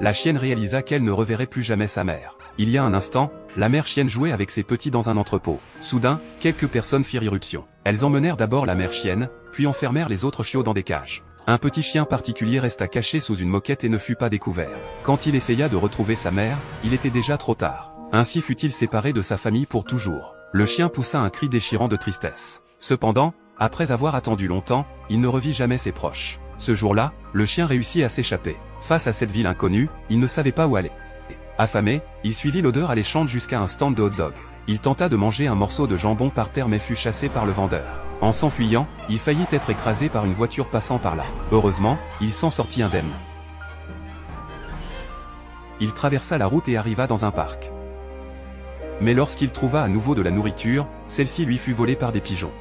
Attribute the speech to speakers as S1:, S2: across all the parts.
S1: la chienne réalisa qu'elle ne reverrait plus jamais sa mère. Il y a un instant, la mère chienne jouait avec ses petits dans un entrepôt. Soudain, quelques personnes firent irruption. Elles emmenèrent d'abord la mère chienne, puis enfermèrent les autres chiots dans des cages. Un petit chien particulier resta caché sous une moquette et ne fut pas découvert. Quand il essaya de retrouver sa mère, il était déjà trop tard. Ainsi fut-il séparé de sa famille pour toujours. Le chien poussa un cri déchirant de tristesse. Cependant, après avoir attendu longtemps, il ne revit jamais ses proches. Ce jour-là, le chien réussit à s'échapper. Face à cette ville inconnue, il ne savait pas où aller. Affamé, il suivit l'odeur alléchante jusqu'à un stand de hot-dog. Il tenta de manger un morceau de jambon par terre mais fut chassé par le vendeur. En s'enfuyant, il faillit être écrasé par une voiture passant par là. Heureusement, il s'en sortit indemne. Il traversa la route et arriva dans un parc. Mais lorsqu'il trouva à nouveau de la nourriture, celle-ci lui fut volée par des pigeons.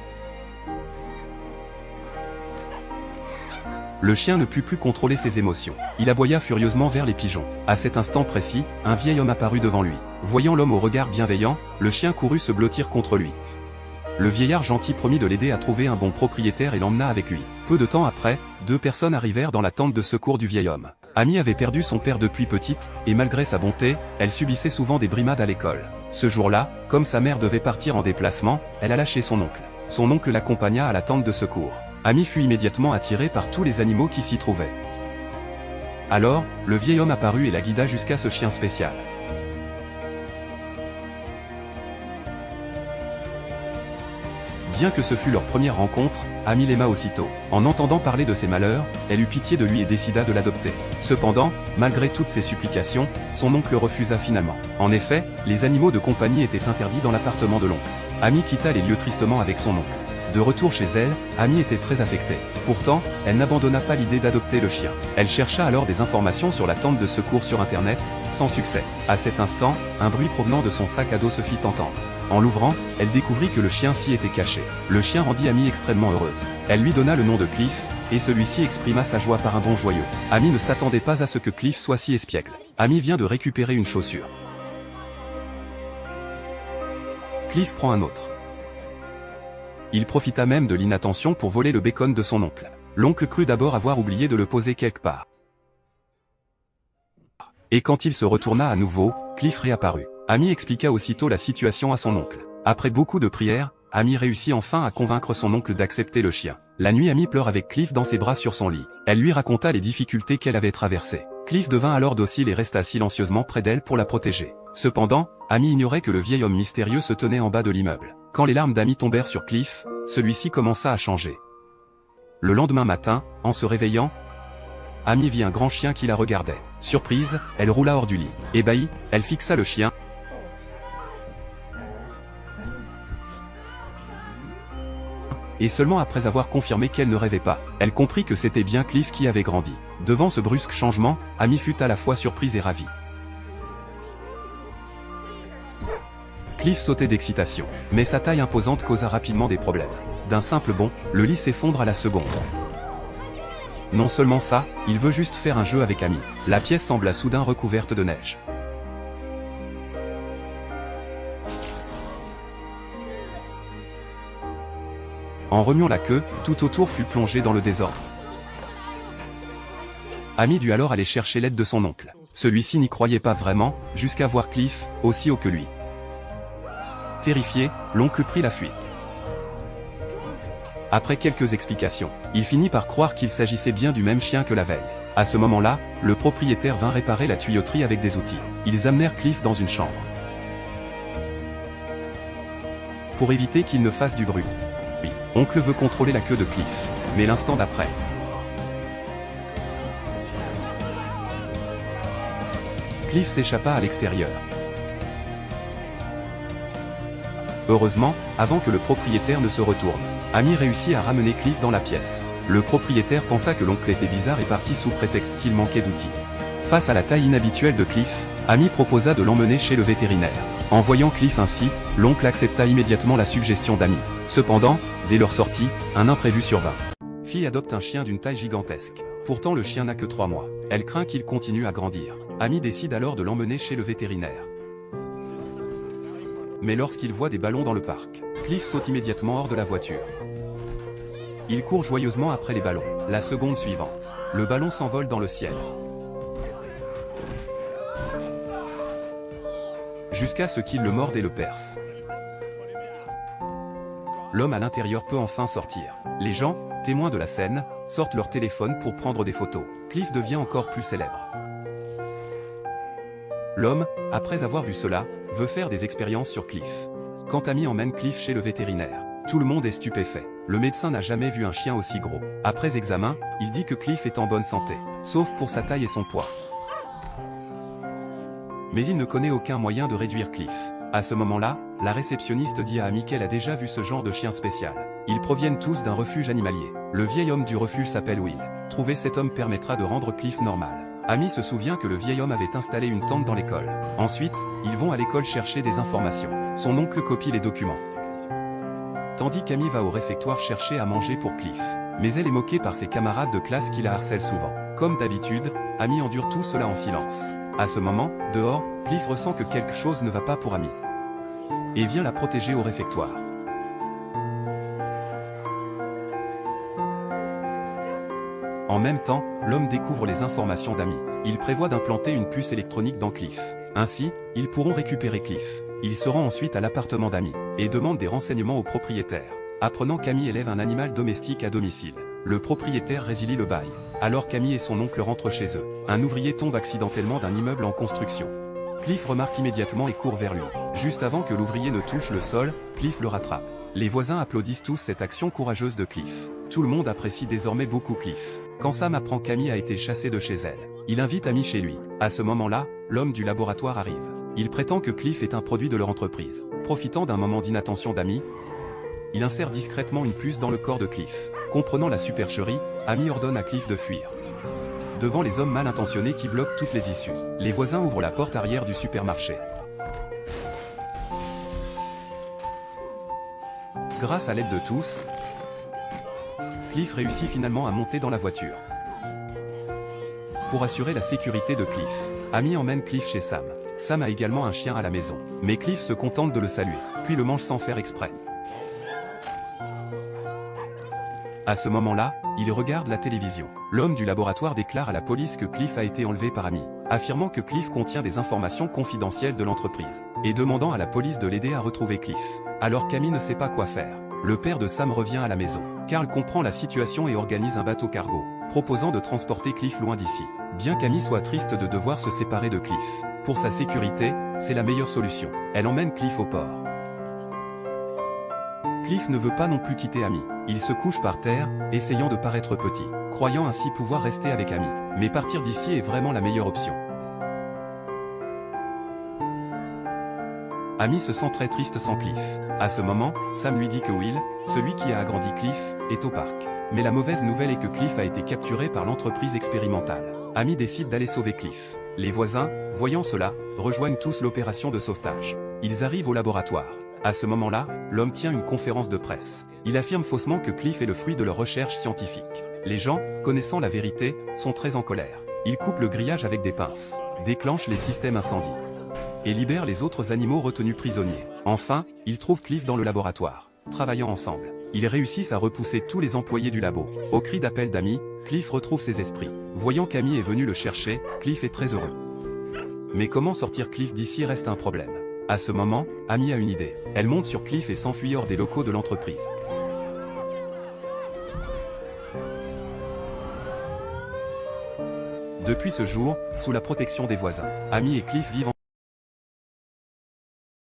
S1: Le chien ne put plus contrôler ses émotions. Il aboya furieusement vers les pigeons. À cet instant précis, un vieil homme apparut devant lui. Voyant l'homme au regard bienveillant, le chien courut se blottir contre lui. Le vieillard gentil promit de l'aider à trouver un bon propriétaire et l'emmena avec lui. Peu de temps après, deux personnes arrivèrent dans la tente de secours du vieil homme. Amy avait perdu son père depuis petite, et malgré sa bonté, elle subissait souvent des brimades à l'école. Ce jour-là, comme sa mère devait partir en déplacement, elle alla chez son oncle. Son oncle l'accompagna à la tente de secours. Amy fut immédiatement attirée par tous les animaux qui s'y trouvaient. Alors, le vieil homme apparut et la guida jusqu'à ce chien spécial. Bien que ce fût leur première rencontre, Amy l'aima aussitôt. En entendant parler de ses malheurs, elle eut pitié de lui et décida de l'adopter. Cependant, malgré toutes ses supplications, son oncle refusa finalement. En effet, les animaux de compagnie étaient interdits dans l'appartement de l'oncle. Amy quitta les lieux tristement avec son oncle. De retour chez elle, Amy était très affectée. Pourtant, elle n'abandonna pas l'idée d'adopter le chien. Elle chercha alors des informations sur la tente de secours sur internet, sans succès. À cet instant, un bruit provenant de son sac à dos se fit entendre. En l'ouvrant, elle découvrit que le chien s'y était caché. Le chien rendit Amy extrêmement heureuse. Elle lui donna le nom de Cliff, et celui-ci exprima sa joie par un bond joyeux. Amy ne s'attendait pas à ce que Cliff soit si espiègle. Amy vient de récupérer une chaussure. Cliff prend un autre. Il profita même de l'inattention pour voler le bacon de son oncle. L'oncle crut d'abord avoir oublié de le poser quelque part. Et quand il se retourna à nouveau, Cliff réapparut. Amy expliqua aussitôt la situation à son oncle. Après beaucoup de prières, Amy réussit enfin à convaincre son oncle d'accepter le chien. La nuit, Amy pleure avec Cliff dans ses bras sur son lit. Elle lui raconta les difficultés qu'elle avait traversées. Cliff devint alors docile et resta silencieusement près d'elle pour la protéger. Cependant, Amy ignorait que le vieil homme mystérieux se tenait en bas de l'immeuble. Quand les larmes d'Amy tombèrent sur Cliff, celui-ci commença à changer. Le lendemain matin, en se réveillant, Amy vit un grand chien qui la regardait. Surprise, elle roula hors du lit. Ébahie, elle fixa le chien. Et seulement après avoir confirmé qu'elle ne rêvait pas, elle comprit que c'était bien Cliff qui avait grandi. Devant ce brusque changement, Amy fut à la fois surprise et ravie. Cliff sautait d'excitation, mais sa taille imposante causa rapidement des problèmes. D'un simple bond, le lit s'effondre à la seconde. Non seulement ça, il veut juste faire un jeu avec Amy. La pièce sembla soudain recouverte de neige. En remuant la queue, tout autour fut plongé dans le désordre. Amy dut alors aller chercher l'aide de son oncle. Celui-ci n'y croyait pas vraiment, jusqu'à voir Cliff, aussi haut que lui. Terrifié, l'oncle prit la fuite. Après quelques explications, il finit par croire qu'il s'agissait bien du même chien que la veille. À ce moment-là, le propriétaire vint réparer la tuyauterie avec des outils. Ils amenèrent Cliff dans une chambre. Pour éviter qu'il ne fasse du bruit. Oncle veut contrôler la queue de Cliff. Mais l'instant d'après, Cliff s'échappa à l'extérieur. Heureusement, avant que le propriétaire ne se retourne, Amy réussit à ramener Cliff dans la pièce. Le propriétaire pensa que l'oncle était bizarre et partit sous prétexte qu'il manquait d'outils. Face à la taille inhabituelle de Cliff, Amy proposa de l'emmener chez le vétérinaire. En voyant Cliff ainsi, l'oncle accepta immédiatement la suggestion d'Amy. Cependant, dès leur sortie, un imprévu survint. Fille adopte un chien d'une taille gigantesque. Pourtant le chien n'a que 3 mois. Elle craint qu'il continue à grandir. Amy décide alors de l'emmener chez le vétérinaire. Mais lorsqu'il voit des ballons dans le parc, Cliff saute immédiatement hors de la voiture. Il court joyeusement après les ballons. La seconde suivante, le ballon s'envole dans le ciel. jusqu'à ce qu'il le morde et le perce. L'homme à l'intérieur peut enfin sortir. Les gens, témoins de la scène, sortent leur téléphone pour prendre des photos. Cliff devient encore plus célèbre. L'homme, après avoir vu cela, veut faire des expériences sur Cliff. Quand Amy emmène Cliff chez le vétérinaire, tout le monde est stupéfait. Le médecin n'a jamais vu un chien aussi gros. Après examen, il dit que Cliff est en bonne santé, sauf pour sa taille et son poids. Mais il ne connaît aucun moyen de réduire Cliff. À ce moment-là, la réceptionniste dit à Amy qu'elle a déjà vu ce genre de chien spécial. Ils proviennent tous d'un refuge animalier. Le vieil homme du refuge s'appelle Will. Trouver cet homme permettra de rendre Cliff normal. Amy se souvient que le vieil homme avait installé une tente dans l'école. Ensuite, ils vont à l'école chercher des informations. Son oncle copie les documents. Tandis qu'Amy va au réfectoire chercher à manger pour Cliff. Mais elle est moquée par ses camarades de classe qui la harcèlent souvent. Comme d'habitude, Amy endure tout cela en silence. À ce moment, dehors, Cliff ressent que quelque chose ne va pas pour Amy. Et vient la protéger au réfectoire. En même temps, l'homme découvre les informations d'Amy. Il prévoit d'implanter une puce électronique dans Cliff. Ainsi, ils pourront récupérer Cliff. Il se rend ensuite à l'appartement d'Amy, et demande des renseignements au propriétaire. Apprenant qu'Amy élève un animal domestique à domicile, le propriétaire résilie le bail. Alors qu'Amy et son oncle rentrent chez eux, un ouvrier tombe accidentellement d'un immeuble en construction. Cliff remarque immédiatement et court vers lui. Juste avant que l'ouvrier ne touche le sol, Cliff le rattrape. Les voisins applaudissent tous cette action courageuse de Cliff. Tout le monde apprécie désormais beaucoup Cliff. Quand Sam apprend qu'Amy a été chassée de chez elle, il invite Amy chez lui. À ce moment-là, l'homme du laboratoire arrive. Il prétend que Cliff est un produit de leur entreprise. Profitant d'un moment d'inattention d'Amy, il insère discrètement une puce dans le corps de Cliff. Comprenant la supercherie, Amy ordonne à Cliff de fuir. Devant les hommes mal intentionnés qui bloquent toutes les issues, les voisins ouvrent la porte arrière du supermarché. Grâce à l'aide de tous, Cliff réussit finalement à monter dans la voiture. Pour assurer la sécurité de Cliff, Amy emmène Cliff chez Sam. Sam a également un chien à la maison, mais Cliff se contente de le saluer, puis le mange sans faire exprès. À ce moment-là, il regarde la télévision. L'homme du laboratoire déclare à la police que Cliff a été enlevé par Amy, affirmant que Cliff contient des informations confidentielles de l'entreprise, et demandant à la police de l'aider à retrouver Cliff. Alors qu'Amy ne sait pas quoi faire, le père de Sam revient à la maison. Carl comprend la situation et organise un bateau cargo, proposant de transporter Cliff loin d'ici. Bien qu'Amy soit triste de devoir se séparer de Cliff, pour sa sécurité, c'est la meilleure solution. Elle emmène Cliff au port. Cliff ne veut pas non plus quitter Amy. Il se couche par terre, essayant de paraître petit, croyant ainsi pouvoir rester avec Amy. Mais partir d'ici est vraiment la meilleure option. Amy se sent très triste sans Cliff. À ce moment, Sam lui dit que Will, celui qui a agrandi Cliff, est au parc. Mais la mauvaise nouvelle est que Cliff a été capturé par l'entreprise expérimentale. Amy décide d'aller sauver Cliff. Les voisins, voyant cela, rejoignent tous l'opération de sauvetage. Ils arrivent au laboratoire. À ce moment-là, l'homme tient une conférence de presse. Il affirme faussement que Cliff est le fruit de leur recherche scientifique. Les gens, connaissant la vérité, sont très en colère. Ils coupent le grillage avec des pinces, déclenchent les systèmes incendie et libèrent les autres animaux retenus prisonniers. Enfin, ils trouvent Cliff dans le laboratoire. Travaillant ensemble, ils réussissent à repousser tous les employés du labo. Au cri d'appel d'Amy, Cliff retrouve ses esprits. Voyant qu'Amy est venue le chercher, Cliff est très heureux. Mais comment sortir Cliff d'ici reste un problème. À ce moment, Amy a une idée. Elle monte sur Cliff et s'enfuit hors des locaux de l'entreprise. Depuis ce jour, sous la protection des voisins, Amy et Cliff vivent